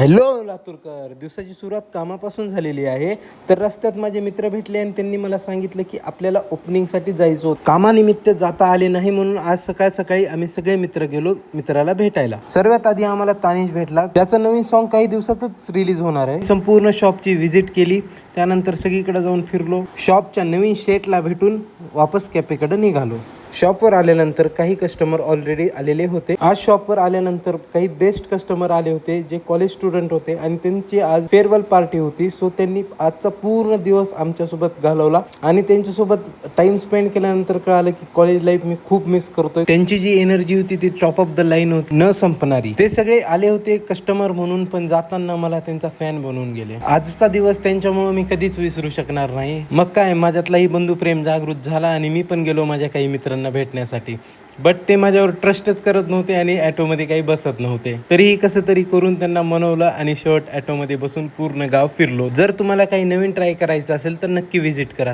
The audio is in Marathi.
हॅलो लातूरकर, दिवसाची सुरुवात कामापासून झालेली आहे. तर रस्त्यात माझे मित्र भेटले आणि त्यांनी मला सांगितलं की आपल्याला ओपनिंगसाठी जायचं होतं. कामानिमित्त जाता आले नाही म्हणून आज सकाळ सकाळी आम्ही सगळे मित्र गेलो मित्राला भेटायला. सर्वात आधी आम्हाला तानिश भेटला. त्याचं नवीन सॉन्ग काही दिवसातच रिलीज होणार आहे. संपूर्ण शॉपची व्हिजिट केली, त्यानंतर सगळीकडे जाऊन फिरलो. शॉपच्या नवीन शेटला भेटून वापस कॅफेकडे निघालो. शॉपवर आल्यानंतर काही कस्टमर ऑलरेडी आलेले होते. आज शॉपवर आल्यानंतर काही बेस्ट कस्टमर आले होते जे कॉलेज स्टुडंट होते आणि त्यांची आज फेअरवेल पार्टी होती. सो त्यांनी आजचा पूर्ण दिवस आमच्यासोबत घालवला आणि त्यांच्यासोबत टाइम स्पेंड केल्यानंतर कळालं की कॉलेज लाईफ मी खूप मिस करतोय. त्यांची जी एनर्जी होती ती टॉप ऑफ द लाईन होती, न संपणारी. ते सगळे आले होते कस्टमर म्हणून, पण जाताना मला त्यांचा फॅन बनवून गेले. आजचा दिवस त्यांच्यामुळे मी कधीच विसरू शकणार नाही. मग काय, माझ्यातलाही बंधुप्रेम जागृत झाला आणि मी पण गेलो माझ्या काही मित्रांना भेटण्यासाठी. बट ते माझ्यावर ट्रस्टच करत नव्हते आणि ॲटोमध्ये काही बसत नव्हते. तरीही कसं तरी करून त्यांना मनवलं आणि शेवट ॲटोमध्ये बसून पूर्ण गाव फिरलो. जर तुम्हाला काही नवीन ट्राय करायचं असेल तर नक्की व्हिजिट करा.